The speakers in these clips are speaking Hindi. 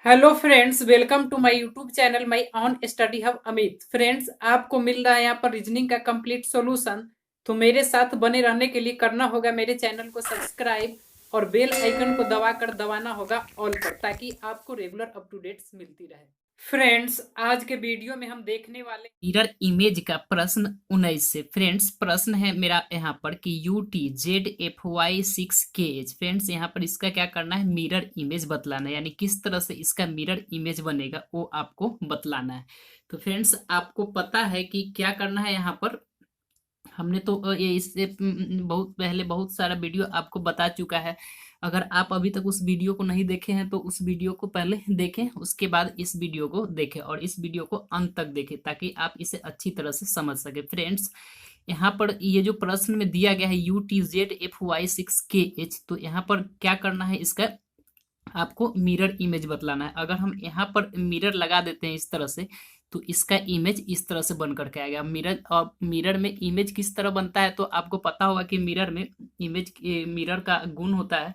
Hello friends, welcome to my YouTube channel my on study hub Amit. Friends, आपको मिल रहा है यहाँ पर रीजनिंग का कंप्लीट सॉल्यूशन। तो मेरे साथ बने रहने के लिए करना होगा मेरे चैनल को सब्सक्राइब और बेल आइकन को दबाकर दबाना होगा ऑल पर, ताकि आपको रेगुलर अप टू डेट्स मिलती रहे। फ्रेंड्स, आज के वीडियो में हम देखने वाले मिरर इमेज का प्रश्न 19 से। फ्रेंड्स, प्रश्न है मेरा यहाँ पर कि UTZFY6KH। फ्रेंड्स, यहाँ पर इसका क्या करना है, मिरर इमेज बतलाना है, यानी किस तरह से इसका मिरर इमेज बनेगा वो आपको बतलाना है। तो फ्रेंड्स, आपको पता है कि क्या करना है यहाँ पर। हमने तो ये इससे बहुत पहले बहुत सारा वीडियो आपको बता चुका है। अगर आप अभी तक उस वीडियो को नहीं देखे हैं तो उस वीडियो को पहले देखें, उसके बाद इस वीडियो को देखें और इस वीडियो को अंत तक देखें, ताकि आप इसे अच्छी तरह से समझ सके। फ्रेंड्स, यहाँ पर ये जो प्रश्न में दिया गया है UTZFY6KH, तो यहाँ पर क्या करना है, इसका आपको मिरर इमेज बतलाना है। अगर हम यहाँ पर मिरर लगा देते हैं इस तरह से, तो इसका इमेज इस तरह से बन करके आएगा। मिरर और मिरर में इमेज किस तरह बनता है, तो आपको पता होगा कि मिरर में इमेज, मिरर का गुण होता है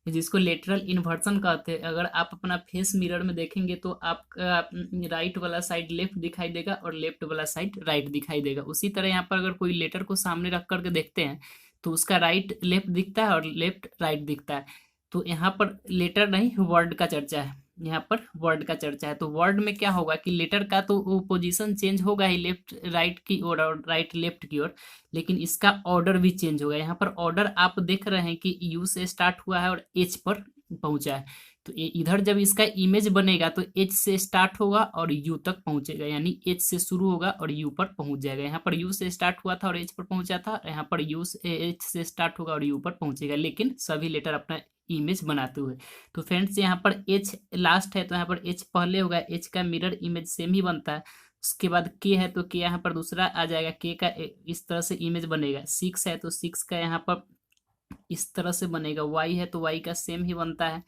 जिसको लेटरल इन्वर्सन कहते हैं। अगर आप अपना फेस मिरर में देखेंगे तो आपका राइट वाला साइड लेफ्ट दिखाई देगा और लेफ्ट वाला साइड राइट दिखाई देगा। उसी तरह यहाँ पर अगर कोई लेटर को सामने रख करके देखते हैं तो उसका राइट लेफ्ट दिखता है और लेफ्ट राइट दिखता है। तो यहाँ पर लेटर नहीं, वर्ड का चर्चा है। यहाँ पर वर्ड का चर्चा है, तो वर्ड में क्या होगा कि लेटर का तो पोजीशन चेंज होगा ही, लेफ्ट राइट की ओर और राइट लेफ्ट की ओर, लेकिन इसका ऑर्डर भी चेंज होगा। यहाँ पर ऑर्डर आप देख रहे हैं कि यू से स्टार्ट हुआ है और एच पर पहुंचा है। तो इधर जब इसका इमेज बनेगा तो एच से स्टार्ट होगा और यू तक पहुंचेगा, यानी एच से शुरू होगा और यू पर पहुंच जाएगा। यहाँ पर यू से स्टार्ट हुआ था और एच पर पहुंचा था, यहाँ पर यू से एच से स्टार्ट होगा और यू पर पहुंचेगा, लेकिन सभी लेटर अपना इमेज बनाते हुए। तो फ्रेंड्स, यहाँ पर एच लास्ट है तो यहाँ पर एच पहले होगा, एच का मिरर इमेज सेम ही बनता है। उसके बाद के है तो के यहाँ पर दूसरा आ जाएगा, के का इस तरह से इमेज बनेगा। सिक्स है तो सिक्स का यहाँ पर इस तरह से बनेगा। वाई है तो वाई का सेम ही बनता है।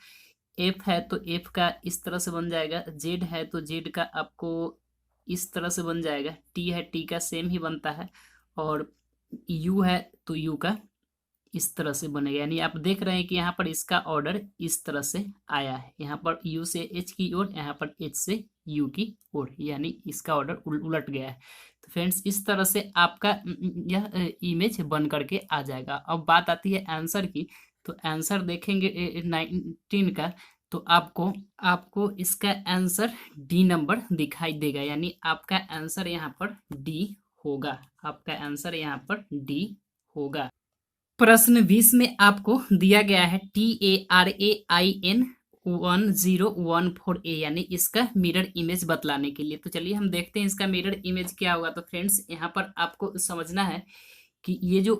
एफ है तो एफ का इस तरह से बन जाएगा। जेड है तो जेड का आपको इस तरह से बन जाएगा। टी है, टी का सेम ही बनता है। और यू है तो यू का इस तरह से बनेगा। यानी आप देख रहे हैं कि यहाँ पर इसका ऑर्डर इस तरह से आया है, यहाँ पर यू से एच की ओर, यहाँ पर एच से यू की ओर, यानी इसका ऑर्डर उलट गया है। तो फ्रेंड्स, इस तरह से आपका यह इमेज बन करके आ जाएगा। अब बात आती है आंसर की। तो आंसर देखेंगे 19 का, तो आपको आपको इसका आंसर डी नंबर दिखाई देगा, यानी आपका आंसर यहाँ पर डी होगा। आपका आंसर यहाँ पर डी होगा। प्रश्न 20 में आपको दिया गया है TARAIN 1014A, यानी इसका मिरर इमेज बतलाने के लिए। तो चलिए हम देखते हैं इसका मिरर इमेज क्या होगा। तो फ्रेंड्स, यहाँ पर आपको समझना है कि ये जो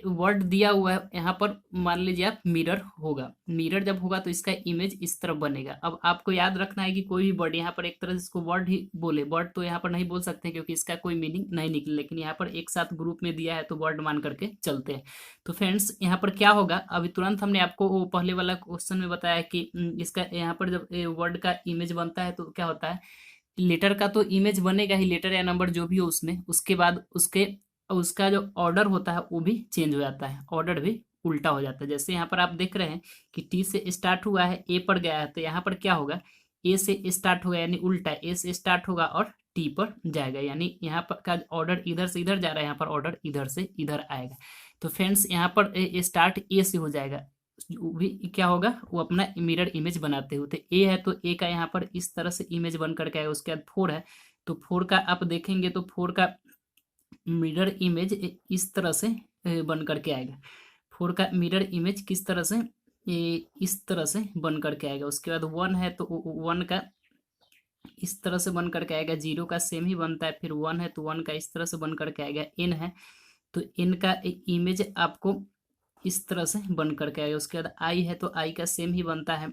वर्ड दिया हुआ है यहाँ पर, मान लीजिए आप मिरर होगा, मिरर जब होगा तो इसका इमेज इस तरफ बनेगा। अब आपको याद रखना है कि कोई भी वर्ड यहाँ पर एक तरह से इसको वर्ड ही बोले, वर्ड तो यहाँ पर नहीं बोल सकते क्योंकि इसका कोई मीनिंग नहीं निकले, लेकिन यहाँ पर एक साथ ग्रुप में दिया है तो वर्ड मान करके चलते हैं। तो फ्रेंड्स, यहाँ पर क्या होगा, अभी तुरंत हमने आपको वो पहले वाला क्वेश्चन में बताया कि इसका यहाँ पर जब वर्ड का इमेज बनता है तो क्या होता है, लेटर का तो इमेज बनेगा ही, लेटर या नंबर जो भी हो उसमें। उसके बाद उसका जो ऑर्डर होता है वो भी चेंज हो जाता है, ऑर्डर भी उल्टा हो जाता है। जैसे यहाँ पर आप देख रहे हैं कि टी से स्टार्ट हुआ है, ए पर गया है, तो यहाँ पर क्या होगा, ए से स्टार्ट होगा यानी उल्टा, ए से स्टार्ट होगा और टी पर जाएगा, यानी यहाँ पर का ऑर्डर इधर से इधर जा रहा है, यहाँ पर ऑर्डर इधर से इधर आएगा। तो फ्रेंड्स, यहाँ पर स्टार्ट ए से हो जाएगा, वो भी क्या होगा, वो अपना मिरर इमेज बनाते हुए। तो ए है तो ए का यहाँ पर इस तरह से इमेज बन करके आएगा। उसके बाद फोर है तो फोर का आप देखेंगे तो फोर का मिरर इमेज इस तरह से बन करके आएगा। फोर का मिरर इमेज किस तरह से, इस तरह से बन करके आएगा। उसके बाद वन है तो वन का इस तरह से बन करके आएगा। जीरो का सेम ही बनता है। फिर वन है तो वन का इस तरह से बन करके आएगा। एन है तो एन का इमेज आपको इस तरह से बन करके आएगा। उसके बाद आई है तो आई का सेम ही बनता है।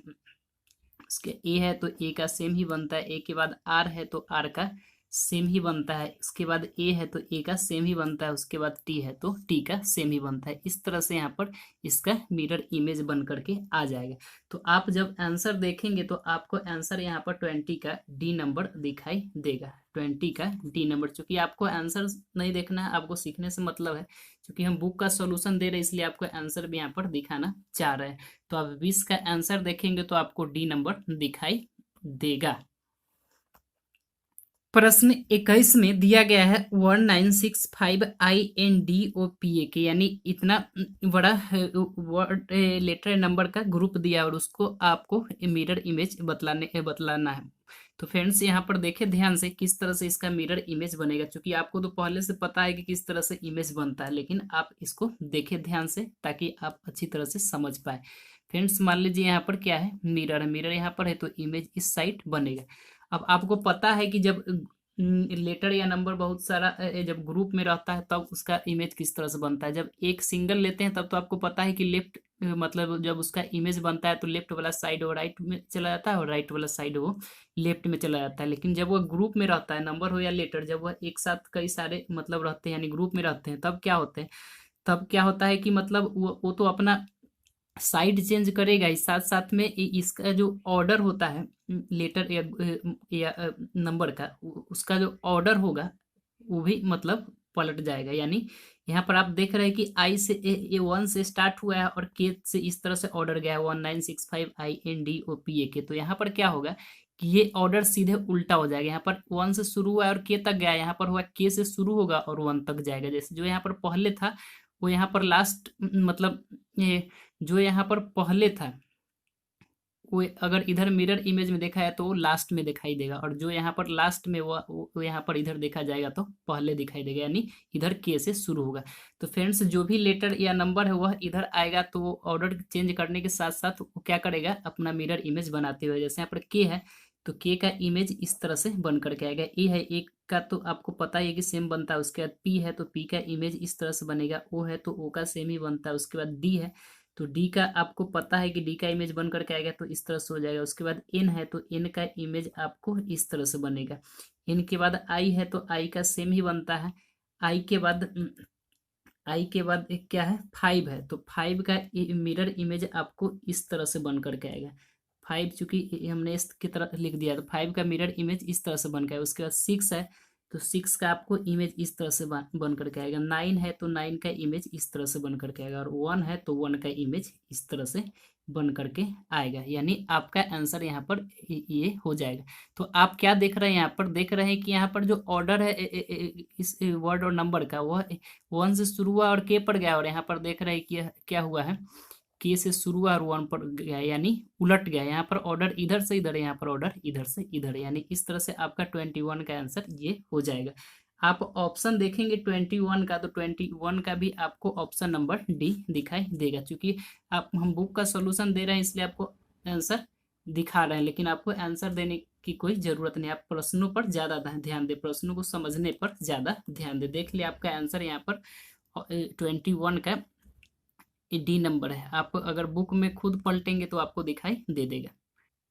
उसके ए है तो ए का सेम ही बनता है। ए के बाद आर है तो आर का सेम ही बनता है। उसके बाद ए है तो ए का सेम ही बनता है। उसके बाद टी है तो टी का सेम ही बनता है। इस तरह से यहाँ पर इसका मिरर इमेज बन करके आ जाएगा। तो आप जब आंसर देखेंगे तो आपको आंसर यहाँ पर 20 का डी नंबर दिखाई देगा। 20 का डी नंबर, चूंकि आपको आंसर नहीं देखना है, आपको सीखने से मतलब है, क्योंकि हम बुक का सॉल्यूशन दे रहे हैं इसलिए आपको आंसर भी यहाँ पर दिखाना चाह रहे हैं। तो आप 20 का आंसर देखेंगे तो आपको डी नंबर दिखाई देगा। प्रश्न 21 में दिया गया है 1965 INDOPA के, यानी इतना बड़ा वर्ड लेटर नंबर का ग्रुप दिया और उसको आपको मिरर इमेज बतलाना है। तो फ्रेंड्स यहाँ पर देखें ध्यान से किस तरह से इसका मिरर इमेज बनेगा, क्योंकि आपको तो पहले से पता है कि किस तरह से इमेज बनता है, लेकिन आप इसको देखें ध्यान से ताकि आप अच्छी तरह से समझ पाए। फ्रेंड्स मान लीजिए यहाँ पर क्या है, मिरर है, मिरर यहाँ पर है तो इमेज इस साइड बनेगा। अब आपको पता है कि जब लेटर या नंबर बहुत सारा जब ग्रुप में रहता है तब उसका इमेज किस तरह से बनता है। जब एक सिंगल लेते हैं तब तो आपको पता है कि लेफ्ट मतलब जब उसका इमेज बनता है तो लेफ्ट वाला साइड वो राइट में चला जाता है और राइट वाला साइड वो लेफ्ट में चला जाता है। लेकिन जब वह ग्रुप में रहता है, नंबर हो या लेटर, जब वह एक साथ कई सारे मतलब रहते हैं यानी ग्रुप में रहते हैं, तब क्या होता है कि मतलब वो तो अपना साइड चेंज करेगा ही, साथ साथ में इसका जो ऑर्डर होता है लेटर या नंबर का, उसका जो ऑर्डर होगा वो भी मतलब पलट जाएगा। यानी यहाँ पर आप देख रहे हैं कि आई से ए 1 से स्टार्ट हुआ है और के से इस तरह से ऑर्डर गया है 1965 INDOPA के। तो यहाँ पर क्या होगा कि ये ऑर्डर सीधे उल्टा हो जाएगा। यहाँ पर 1 से शुरू हुआ है और के तक गया, यहाँ पर हुआ के से शुरू होगा और 1 तक जाएगा। जैसे जो यहाँ पर पहले था वो यहाँ पर लास्ट मतलब ये जो यहाँ पर पहले था वो अगर इधर मिरर इमेज में देखा है तो वो लास्ट में दिखाई देगा, और जो यहाँ पर लास्ट में वो यहाँ पर इधर देखा जाएगा तो पहले दिखाई देगा, यानी इधर के से शुरू होगा। तो फ्रेंड्स जो भी लेटर या नंबर है वह इधर आएगा तो वो ऑर्डर चेंज करने के साथ साथ वो क्या करेगा, अपना मिरर इमेज बनाते हुए। जैसे यहाँ पर के है तो के का इमेज इस तरह से बन करके आएगा। ए है, एक का तो आपको पता ही है कि सेम बनता है। उसके बाद पी है तो पी का इमेज इस तरह से बनेगा। ओ है तो ओ का सेम ही बनता है। उसके बाद डी है तो डी का आपको पता है कि डी का इमेज बन करके आएगा तो इस तरह से हो जाएगा। उसके बाद एन है तो एन का इमेज आपको इस तरह से बनेगा। एन के बाद आई है तो आई का सेम ही बनता है। आई के बाद एक क्या है, फाइव है तो फाइव का मिरर इमेज आपको इस तरह से बन करके आएगा। फाइव चूंकि हमने इस की तरह लिख दिया तो फाइव का मिरर इमेज इस तरह से बन के आएगा। उसके बाद सिक्स है तो सिक्स का आपको इमेज इस तरह से बन करके आएगा। नाइन है तो नाइन का इमेज इस तरह से बन करके आएगा, और वन है तो वन का इमेज इस तरह से बन करके आएगा। यानी आपका आंसर यहाँ पर ये हो जाएगा। तो आप क्या देख रहे हैं, यहाँ पर देख रहे हैं कि यहाँ पर जो ऑर्डर है इस वर्ड और नंबर का वह वन से शुरू हुआ और के पर गया, और यहाँ पर देख रहे हैं कि क्या हुआ है, के से शुरू हुआ और वन पर गया, यानी उलट गया। यहाँ पर ऑर्डर इधर से इधर है, यहाँ पर ऑर्डर इधर से इधर है, यानी इस तरह से आपका 21 का आंसर ये हो जाएगा। आप ऑप्शन देखेंगे 21 का तो 21 का भी आपको ऑप्शन नंबर डी दिखाई देगा। क्योंकि आप हम बुक का सॉल्यूशन दे रहे हैं इसलिए आपको आंसर दिखा रहे हैं, लेकिन आपको आंसर देने की कोई ज़रूरत नहीं। आप प्रश्नों पर ज़्यादा ध्यान दें, प्रश्नों को समझने पर ज़्यादा ध्यान दें। देख लिया आपका आंसर यहाँ पर 21 का डी नंबर है। आप अगर बुक में खुद पलटेंगे तो आपको दिखाई दे देगा।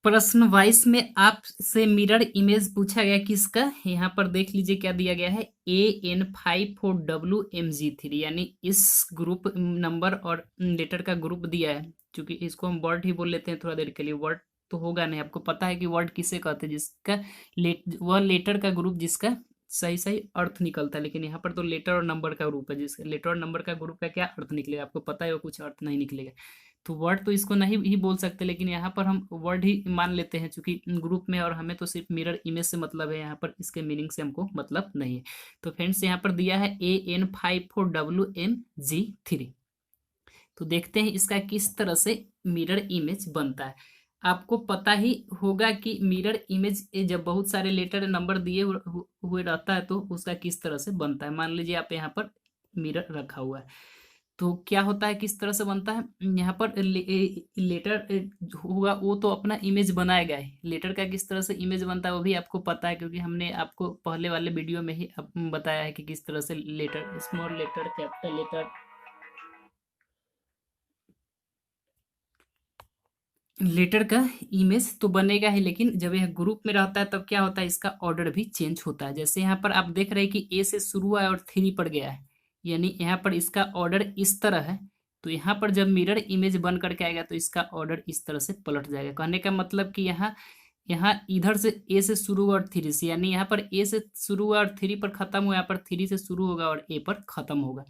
प्रश्न 22 में आपसे मिरर इमेज पूछा गया किसका, यहाँ पर देख लीजिए क्या दिया गया है, AN54WMG3, यानी इस ग्रुप नंबर और लेटर का ग्रुप दिया है। क्योंकि इसको हम वर्ड ही बोल लेते हैं थोड़ा देर के लिए, वर्ड तो होगा नहीं। आपको पता है कि वर्ड किसे कहते हैं, जिसका वह लेटर का ग्रुप जिसका सही सही अर्थ निकलता है। लेकिन यहाँ पर तो लेटर और नंबर का ग्रुप है, जिसका लेटर और नंबर का ग्रुप का क्या अर्थ निकलेगा आपको पता है, वो कुछ अर्थ नहीं निकलेगा। तो वर्ड तो इसको नहीं ही बोल सकते, लेकिन यहाँ पर हम वर्ड ही मान लेते हैं क्योंकि ग्रुप में और हमें तो सिर्फ मिरर इमेज से मतलब है, यहाँ पर इसके मीनिंग से हमको मतलब नहीं है। तो फ्रेंड्स यहाँ पर दिया है AN54WMG3। तो देखते हैं इसका किस तरह से मिरर इमेज बनता है। आपको पता ही होगा कि मिरर इमेज जब बहुत सारे लेटर नंबर दिए हुए रहता है तो उसका किस तरह से बनता है। मान लीजिए आप यहाँ पर मिरर रखा हुआ है तो क्या होता है, किस तरह से बनता है। यहाँ पर लेटर होगा वो तो अपना इमेज बनाएगा ही, लेटर का किस तरह से इमेज बनता है वो भी आपको पता है, क्योंकि हमने आपको पहले वाले वीडियो में ही बताया है कि किस तरह से letter, small letter, capital letter, letter का इमेज तो बनेगा ही। लेकिन जब यह ग्रुप में रहता है तब क्या होता है, इसका ऑर्डर भी चेंज होता है। जैसे यहाँ पर आप देख रहे हैं कि ए से शुरू हुआ है और 3 पर गया है, यानी यहाँ पर इसका ऑर्डर इस तरह है। तो यहाँ पर जब मिरर इमेज बन करके आएगा तो इसका ऑर्डर इस तरह से पलट जाएगा। कहने का मतलब कि यहाँ यहाँ इधर से ए से शुरू हुआ और 3 से, यानी यहाँ पर ए से शुरू हुआ और 3 पर खत्म हुआ, यहाँ पर 3 से शुरू होगा और ए पर खत्म होगा।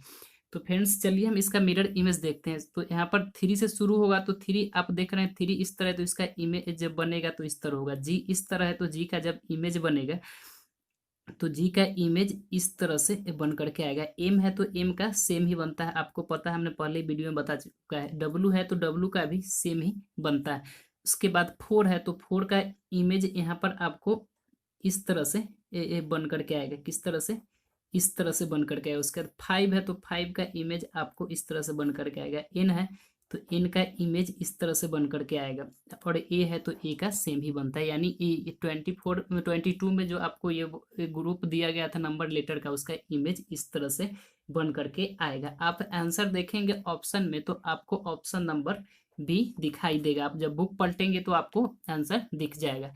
तो फ्रेंड्स चलिए हम इसका मिरर इमेज देखते हैं। तो यहाँ पर 3 से शुरू होगा, तो 3 आप देख रहे हैं 3 इस तरह है, तो इसका इमेज जब बनेगा तो इस तरह होगा। जी इस तरह है, तो जी का जब इमेज बनेगा तो जी का इमेज इस तरह से बन करके आएगा। एम है तो एम का सेम ही बनता है, आपको पता है, हमने पहले वीडियो में बता चुका है। डब्लू है तो डब्लू का भी सेम ही बनता है। उसके बाद 4 है तो 4 का इमेज यहाँ पर आपको इस तरह से बन करके आएगा। किस तरह से? इस तरह से बन करके आएगा। उसके बाद 5 है तो 5 का इमेज आपको इस तरह से बन करके आएगा। एन है तो एन का इमेज इस तरह से बन करके आएगा। और ए है तो ए का सेम ही बनता है, यानी 22 में जो आपको ये ग्रुप दिया गया था नंबर लेटर का, उसका इमेज इस तरह से बन करके आएगा। आप आंसर देखेंगे ऑप्शन में तो आपको ऑप्शन नंबर बी दिखाई देगा। आप जब बुक पलटेंगे तो आपको आंसर दिख जाएगा।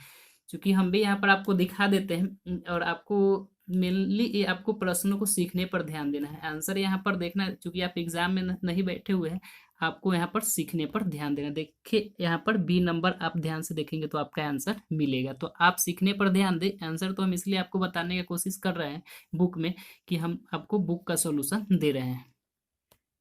क्योंकि हम भी यहाँ पर आपको दिखा देते हैं और आपको मेनली आपको प्रश्नों को सीखने पर ध्यान देना है, आंसर यहाँ पर देखना है। चूंकि आप एग्जाम में नहीं बैठे हुए हैं, आपको यहाँ पर सीखने पर ध्यान देना। देखिए यहाँ पर बी नंबर आप ध्यान से देखेंगे तो आपका आंसर मिलेगा। तो आप सीखने पर ध्यान दें। आंसर तो हम इसलिए आपको बताने की कोशिश कर रहे हैं बुक में कि हम आपको बुक का सॉल्यूशन दे रहे हैं।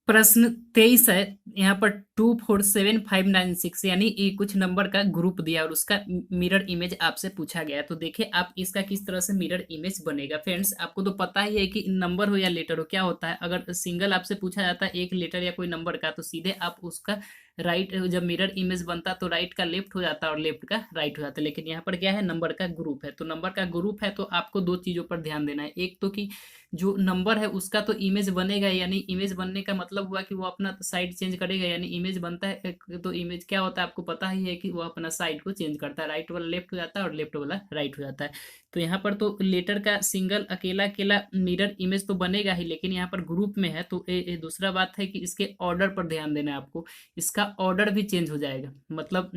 प्रश्न 23 है यहाँ पर 247596, यानी ये कुछ नंबर का ग्रुप दिया और उसका मिरर इमेज आपसे पूछा गया है। तो देखिए आप इसका किस तरह से मिरर इमेज बनेगा। फ्रेंड्स आपको तो पता ही है कि नंबर हो या लेटर हो, क्या होता है, अगर सिंगल आपसे पूछा जाता है एक लेटर या कोई नंबर का, तो सीधे आप उसका राइट, जब मिरर इमेज बनता तो राइट का लेफ्ट हो जाता है और लेफ्ट का राइट हो जाता है। लेकिन यहाँ पर क्या है, नंबर का ग्रुप है। तो नंबर का ग्रुप है तो आपको दो चीजों पर ध्यान देना है। एक तो कि जो नंबर है उसका तो इमेज बनेगा, यानी इमेज बनने का मतलब हुआ कि वो अपना साइड चेंज करेगा। यानी इमेज बनता है तो इमेज क्या होता है आपको पता ही है कि वो अपना साइड को चेंज करता है, राइट वाला लेफ्ट हो जाता है और लेफ्ट वाला राइट हो जाता है। तो यहाँ पर तो लेटर का सिंगल अकेला अकेला मिरर इमेज तो बनेगा ही, लेकिन यहाँ पर ग्रुप में है तो दूसरा बात है कि इसके ऑर्डर पर ध्यान देना है आपको। इसका ऑर्डर भी चेंज हो जाएगा, मतलब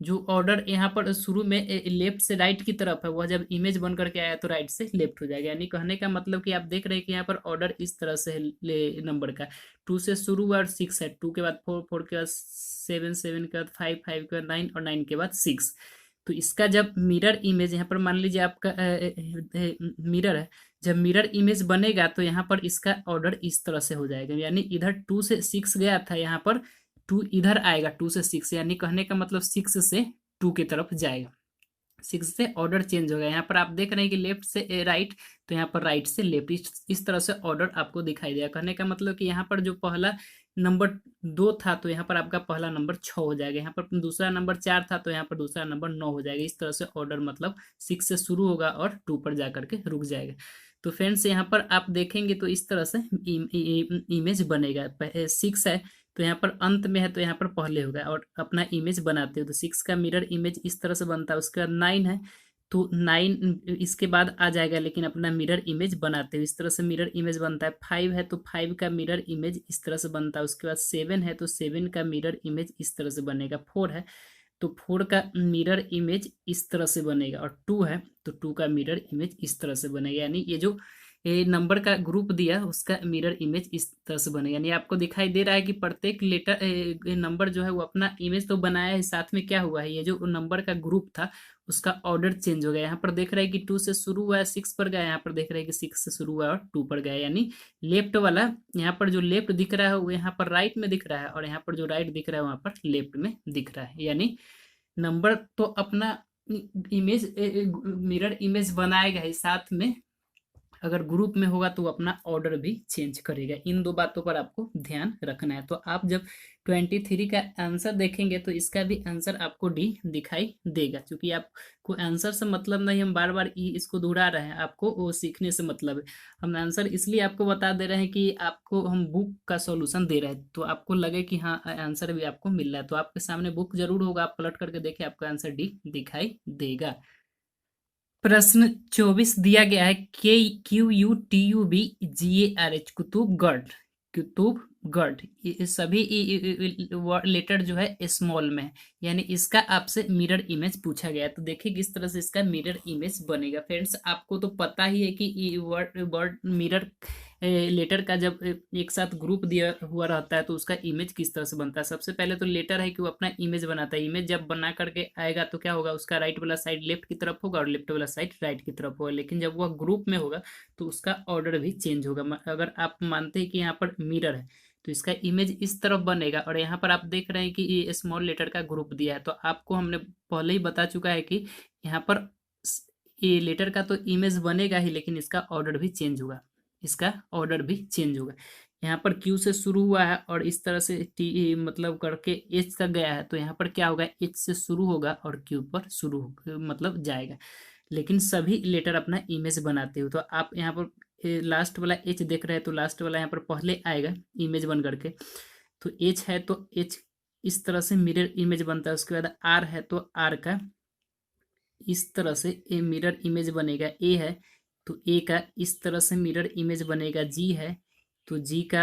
जो ऑर्डर यहाँ पर शुरू में लेफ्ट से राइट की तरफ है, वह जब इमेज बन करके आया तो राइट से लेफ्ट हो जाएगा। यानी कहने का मतलब कि आप देख रहे हैं कि यहाँ पर ऑर्डर इस तरह से है नंबर का। 2 से शुरू हुआ और 6 है, 2 के बाद 4, 4 के बाद 7, 7 के बाद 5, 5 के बाद 9 और 9 के बाद 6। तो इसका जब मिरर इमेज यहाँ पर मान लीजिए आपका मिरर है, जब मिरर इमेज बनेगा तो यहाँ पर इसका ऑर्डर इस तरह से हो जाएगा। यानी इधर 2 से 6 गया था, यहाँ पर 2 इधर आएगा 2 से 6, यानी कहने का मतलब 6 से 2 की तरफ जाएगा। 6 से ऑर्डर चेंज हो गया। यहाँ पर आप देख रहे हैं कि लेफ्ट से राइट, तो यहाँ पर राइट से लेफ्ट, इस तरह से ऑर्डर आपको दिखाई देगा। कहने का मतलब कि यहाँ पर जो पहला नंबर 2 था तो यहाँ पर आपका पहला नंबर 6 हो जाएगा। यहाँ पर दूसरा नंबर 4 था तो यहाँ पर दूसरा नंबर 9 हो जाएगा। इस तरह से ऑर्डर मतलब 6 से शुरू होगा और 2 पर जा करके रुक जाएगा। तो फ्रेंड्स यहाँ पर आप देखेंगे तो इस तरह से इमेज बनेगा। 6 है तो यहाँ पर अंत में है तो यहाँ पर पहले होगा और अपना इमेज बनाते हो तो 6 का मिरर इमेज इस तरह से बनता है। उसके बाद 9 है तो 9 इसके बाद आ जाएगा, लेकिन अपना मिरर इमेज बनाते हो इस तरह से मिरर इमेज बनता है। 5 है तो 5 का मिरर इमेज इस तरह से बनता है। उसके बाद 7 है तो 7 का मिरर इमेज इस तरह से बनेगा। 4 है तो 4 का मिरर इमेज इस तरह से बनेगा और 2 है तो 2 का मिरर इमेज इस तरह से बनेगा। यानी ये जो नंबर का ग्रुप दिया उसका मिरर इमेज इस तरह से बनेगा। यानी आपको दिखाई दे रहा है कि प्रत्येक लेटर नंबर जो है वो अपना इमेज तो बनाया है, साथ में क्या हुआ है, ये जो नंबर का ग्रुप था उसका ऑर्डर चेंज हो गया। यहाँ पर देख रहे हैं कि 2 से शुरू हुआ है 6 पर गया, यहाँ पर देख रहे हैं कि 6 से शुरू हुआ है और 2 पर गया। यानी लेफ्ट वाला यहाँ पर जो लेफ्ट दिख रहा है वो यहाँ पर राइट में दिख रहा है और यहाँ पर जो राइट दिख रहा है वहाँ पर लेफ्ट में दिख रहा है। यानी नंबर तो अपना इमेज मिरर इमेज बनाएगा ही, साथ में अगर ग्रुप में होगा तो अपना ऑर्डर भी चेंज करेगा। इन दो बातों पर आपको ध्यान रखना है। तो आप जब 23 का आंसर देखेंगे तो इसका भी आंसर आपको डी दिखाई देगा। क्योंकि आपको आंसर से मतलब नहीं, हम बार बार इसको दोहरा रहे हैं, आपको वो सीखने से मतलब है। हम आंसर इसलिए आपको बता दे रहे हैं कि आपको हम बुक का सॉल्यूशन दे रहे हैं तो आपको लगे कि हाँ आंसर भी आपको मिल रहा है। तो आपके सामने बुक जरूर होगा, आप पलट करके देखें, आपका आंसर डी दिखाई देगा। प्रश्न 24 दिया गया है KQUTUBGARH, कुतुबगढ़। कुतुबगढ़ ये सभी लेटर जो है स्मॉल में है, यानी इसका आपसे मिरर इमेज पूछा गया है। तो देखिए किस तरह से इसका मिरर इमेज बनेगा। फ्रेंड्स आपको तो पता ही है कि वर्ड मिरर लेटर का जब एक साथ ग्रुप दिया हुआ रहता है तो उसका इमेज किस तरह से बनता है। सबसे पहले तो लेटर है कि वो अपना इमेज बनाता है। इमेज जब बना करके आएगा तो क्या होगा, उसका राइट वाला साइड लेफ्ट की तरफ होगा और लेफ्ट वाला साइड राइट की तरफ होगा। लेकिन जब वह ग्रुप में होगा तो उसका ऑर्डर भी चेंज होगा। अगर आप मानते हैं कि यहाँ पर मिरर है तो इसका इमेज इस तरफ बनेगा, और यहाँ पर आप देख रहे हैं कि ये स्मॉल लेटर का ग्रुप दिया है। तो आपको हमने पहले ही बता चुका है कि यहाँ पर ये लेटर का तो इमेज बनेगा ही, लेकिन इसका ऑर्डर भी चेंज होगा। इसका ऑर्डर भी चेंज होगा। यहाँ पर क्यू से शुरू हुआ है और इस तरह से टी मतलब करके एच तक गया है, तो यहाँ पर क्या होगा, एच से शुरू होगा और क्यू पर शुरू मतलब जाएगा। लेकिन सभी लेटर अपना इमेज बनाते हो। तो आप यहाँ पर लास्ट वाला एच देख रहे हैं तो लास्ट वाला यहाँ पर पहले आएगा इमेज बन करके। तो एच है तो एच इस तरह से मिरर इमेज बनता है। उसके बाद आर है तो आर का इस तरह से ए मिरर इमेज बनेगा। ए है तो ए का इस तरह से मिरर इमेज बनेगा। जी है तो जी का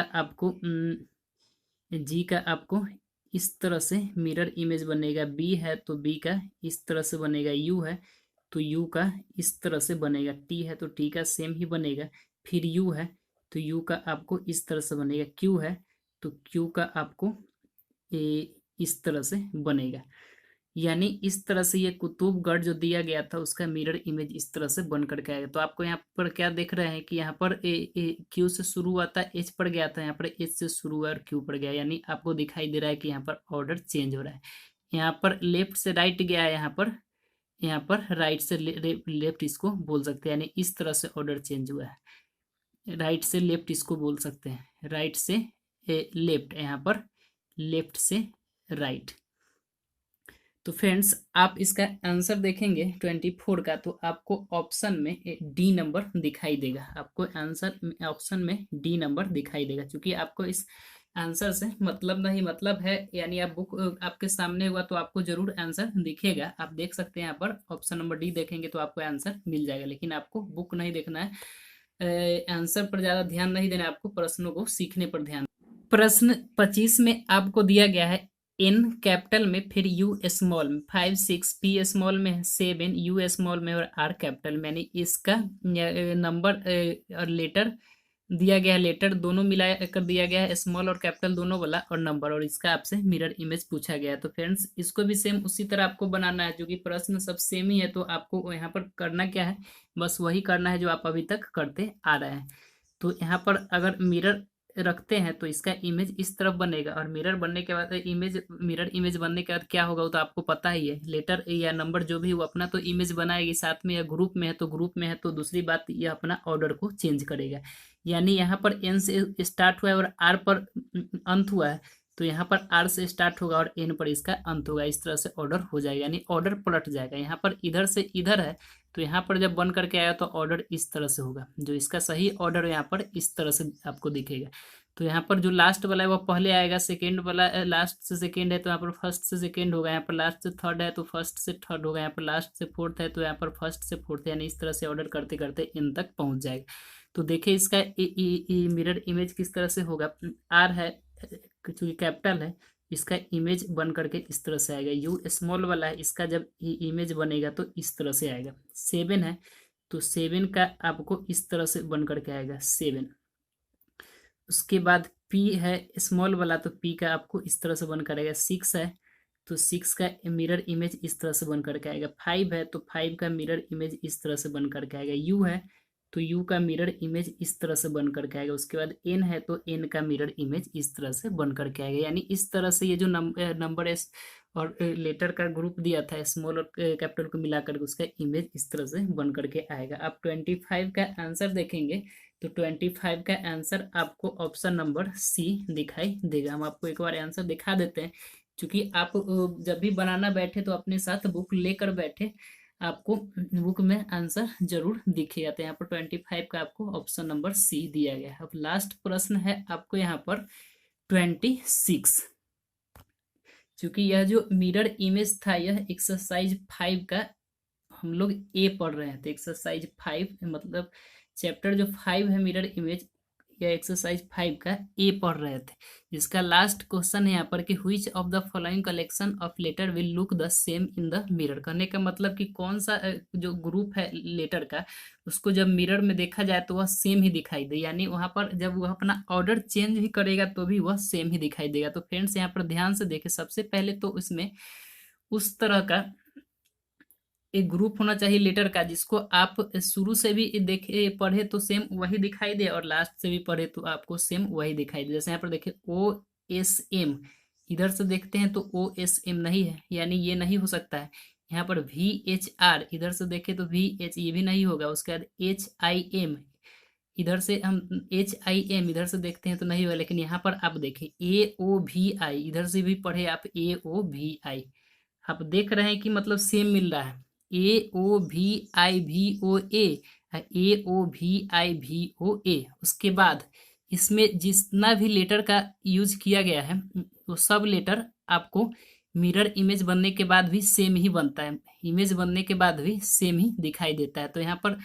आपको इस तरह से मिरर इमेज बनेगा। बी है तो बी का इस तरह से बनेगा। यू है तो यू का इस तरह से बनेगा। टी है तो टी का सेम ही बनेगा। फिर यू है तो यू का आपको इस तरह से बनेगा। क्यू है तो क्यू का आपको इस तरह से बनेगा। यानी इस तरह से ये कुतुबगढ़ जो दिया गया था उसका मिरर इमेज इस तरह से बन करके आएगा। तो आपको यहाँ पर क्या देख रहे हैं कि यहाँ पर क्यू से शुरू हुआ था, एच पर गया था, यहाँ पर एच से शुरू हुआ और क्यू पर गया। यानी आपको दिखाई दे रहा है कि यहाँ पर ऑर्डर चेंज हो रहा है। यहाँ पर लेफ्ट से राइट गया है, यहाँ पर राइट से लेफ्ट इसको बोल सकते हैं। यानी इस तरह से ऑर्डर चेंज हुआ है। राइट से लेफ्ट इसको बोल सकते हैं। राइट से लेफ्ट, यहाँ पर लेफ्ट से राइट। तो फ्रेंड्स आप इसका आंसर देखेंगे 24 का तो आपको ऑप्शन में डी नंबर दिखाई देगा। आपको आंसर ऑप्शन में डी नंबर दिखाई देगा, क्योंकि आपको इस आंसर से मतलब नहीं मतलब है। यानी आप बुक आपके सामने हुआ तो आपको जरूर आंसर दिखेगा। आप देख सकते हैं यहाँ पर ऑप्शन नंबर डी देखेंगे तो आपको आंसर मिल जाएगा। लेकिन आपको बुक नहीं देखना है, आंसर पर ज़्यादा ध्यान नहीं देना है, आपको प्रश्नों को सीखने पर ध्यान। प्रश्न 25 में आपको दिया गया है एन कैपिटल में, फिर यू स्मॉल में 5 6, पी स्मॉल में 7, यू स्मॉल में और आर कैपिटल में। यानी इसका नंबर और लेटर दिया गया है। लेटर दोनों मिला कर दिया गया है, स्मॉल और कैपिटल दोनों वाला, और नंबर, और इसका आपसे मिरर इमेज पूछा गया है। तो फ्रेंड्स इसको भी सेम उसी तरह आपको बनाना है, क्योंकि प्रश्न सब सेम ही है। तो आपको यहाँ पर करना क्या है, बस वही करना है जो आप अभी तक करते आ रहे हैं। तो यहाँ पर अगर मिरर रखते हैं तो इसका इमेज इस तरफ बनेगा, और मिरर बनने के बाद मिरर इमेज बनने के बाद क्या होगा वो तो आपको पता ही है। लेटर या नंबर जो भी वो अपना तो इमेज बनाएगी साथ में, या ग्रुप में है तो ग्रुप में है तो दूसरी बात ये अपना ऑर्डर को चेंज करेगा। यानी यहाँ पर एन से स्टार्ट हुआ है और आर पर अंत हुआ है, तो यहाँ पर आर से स्टार्ट होगा और एन पर इसका अंत होगा। इस तरह से ऑर्डर हो जाएगा, यानी ऑर्डर पलट जाएगा। यहाँ पर इधर से इधर है तो यहाँ पर जब बन करके आया तो ऑर्डर इस तरह से होगा। जो इसका सही ऑर्डर यहाँ पर इस तरह से आपको दिखेगा। तो यहाँ पर जो लास्ट वाला है वो पहले आएगा, सेकेंड वाला लास्ट से सेकेंड है तो यहाँ पर फर्स्ट से सेकेंड होगा, यहाँ पर लास्ट से थर्ड है तो फर्स्ट से थर्ड होगा, यहाँ पर लास्ट से फोर्थ है तो यहाँ पर फर्स्ट से फोर्थ है। यानी इस तरह से ऑर्डर करते करते इन तक पहुँच जाएगा। तो देखिए इसका मिरर इमेज किस तरह से होगा। आर है क्योंकि कैपिटल है, इसका इमेज बन करके इस तरह से आएगा। यू स्मॉल वाला है, इसका जब इमेज बनेगा तो इस तरह से आएगा। 7 है तो 7 का आपको इस तरह से बन करके आएगा 7। उसके बाद पी है स्मॉल वाला तो पी का आपको इस तरह से बन कर आएगा। 6 है तो 6 का मिरर इमेज इस तरह से बन करके आएगा। 5 है तो 5 का मिरर इमेज इस तरह से बन करके आएगा। यू है तो यू का मिरर इमेज इस तरह से बन करके आएगा। उसके बाद एन है तो एन का मिरर इमेज इस तरह से बन करके आएगा। यानी इस तरह से ये जो नंबर है और लेटर का ग्रुप दिया था स्मॉल और कैपिटल को मिलाकर उसका इमेज इस तरह से बन करके आएगा। आप 25 का आंसर देखेंगे तो 25 का आंसर आपको ऑप्शन नंबर सी दिखाई देगा। हम आपको एक बार आंसर दिखा देते हैं, क्योंकि आप जब भी बनाना बैठे तो अपने साथ बुक लेकर बैठे, आपको बुक में आंसर जरूर दिखेगा। तो यहाँ पर 25 का आपको ऑप्शन नंबर सी दिया गया है। अब लास्ट प्रश्न है आपको यहाँ पर 26, क्योंकि यह जो मिरर इमेज था यह एक्सरसाइज 5 का हम लोग ए पढ़ रहे हैं। तो एक्सरसाइज 5 मतलब चैप्टर जो 5 है मिरर इमेज, या एक्सरसाइज 5 का ए पढ़ रहे थे, जिसका लास्ट क्वेश्चन है यहाँ पर कि which of the following collection of letter will look the same in the mirror. कहने का मतलब कि कौन सा जो ग्रुप है लेटर का, उसको जब मिरर में देखा जाए तो वह सेम ही दिखाई दे, यानी वहां पर जब वह अपना ऑर्डर चेंज भी करेगा तो भी वह सेम ही दिखाई देगा। तो फ्रेंड्स यहाँ पर ध्यान से देखें, सबसे पहले तो इसमें उस तरह का एक ग्रुप होना चाहिए लेटर का जिसको आप शुरू से भी देखे पढ़े तो सेम वही दिखाई दे और लास्ट से भी पढ़े तो आपको सेम वही दिखाई दे। जैसे यहाँ पर देखिए OSM, इधर से देखते हैं तो OSM नहीं है, यानी ये नहीं हो सकता है। यहाँ पर VHR, इधर से देखें तो VH, ये भी नहीं होगा। उसके बाद HIM, इधर से हम HIM इधर से देखते हैं तो नहीं होगा। लेकिन यहाँ पर आप देखें AOVI, इधर से भी पढ़े आप AOVI, आप देख रहे हैं कि मतलब सेम मिल रहा है। AOVIVOA, AOVIVOA। उसके बाद इसमें जितना भी लेटर का यूज किया गया है वो सब लेटर आपको मिरर इमेज बनने के बाद भी सेम ही बनता है, इमेज बनने के बाद भी सेम ही दिखाई देता है। तो यहाँ पर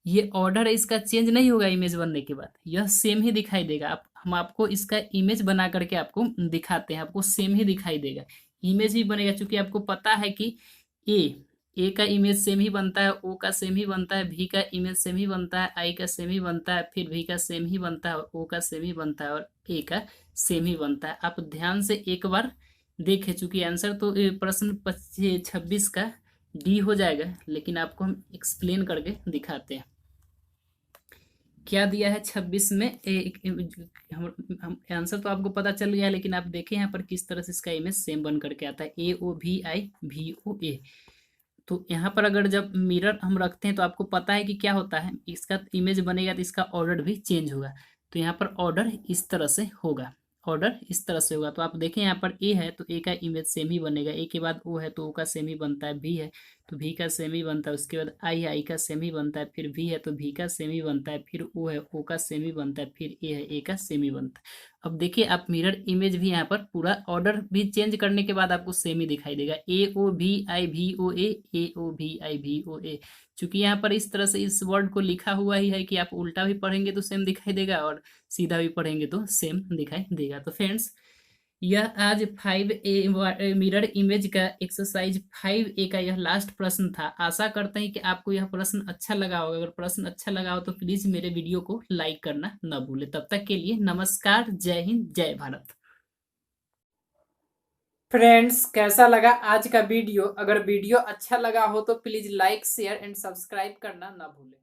ये ऑर्डर है, इसका चेंज नहीं होगा इमेज बनने के बाद, यह सेम ही दिखाई देगा। हम आपको इसका इमेज बना करके आपको दिखाते हैं, आपको सेम ही दिखाई देगा, इमेज ही बनेगा। क्योंकि आपको पता है कि ए का इमेज सेम ही बनता है, ओ का सेम ही बनता है, भी का इमेज सेम ही बनता है, आई का सेम ही बनता है, फिर भी का सेम ही बनता है, ओ का सेम ही बनता है और ए का सेम ही बनता है। आप ध्यान से एक बार देखें, चूंकि आंसर तो प्रश्न 26 का डी हो जाएगा, लेकिन आपको हम एक्सप्लेन करके दिखाते हैं क्या दिया है 26 में। हम आंसर तो आपको पता चल गया, लेकिन आप देखें यहाँ पर किस तरह से इसका इमेज सेम बन करके आता है, AOVIVOA। तो यहाँ पर अगर जब मिरर हम रखते हैं तो आपको पता है कि क्या होता है, इसका इमेज बनेगा तो इसका ऑर्डर भी चेंज होगा। तो यहाँ पर ऑर्डर इस तरह से होगा, ऑर्डर इस तरह से होगा। तो आप देखें यहाँ पर ए है तो ए का इमेज सेम ही बनेगा, ए के बाद ओ है तो ओ का सेम ही बनता है, बी है तो भी का सेम ही बनता है, उसके बाद आई का सेम ही बनता है, फिर भी है तो भी का सेम ही बनता है, फिर ओ है ओ का सेम ही बनता है, फिर ए है ए का सेम ही बनता है। अब देखिए आप मिरर इमेज भी यहाँ पर पूरा ऑर्डर भी चेंज करने के बाद आपको सेम ही दिखाई देगा, AOVIVOA, AOVIVOA। चूंकि यहाँ पर इस तरह से इस वर्ड को लिखा हुआ ही है कि आप उल्टा भी पढ़ेंगे तो सेम दिखाई देगा और सीधा भी पढ़ेंगे तो सेम दिखाई देगा। तो फ्रेंड्स यह आज 5A मिरर इमेज का एक्सरसाइज 5A का यह लास्ट प्रश्न था। आशा करते हैं कि आपको यह प्रश्न अच्छा लगा होगा। अगर प्रश्न अच्छा लगा हो तो प्लीज मेरे वीडियो को लाइक करना न भूलें। तब तक के लिए नमस्कार, जय हिंद, जय भारत। फ्रेंड्स कैसा लगा आज का वीडियो? अगर वीडियो अच्छा लगा हो तो please like, share and subscribe करना ना भूलें।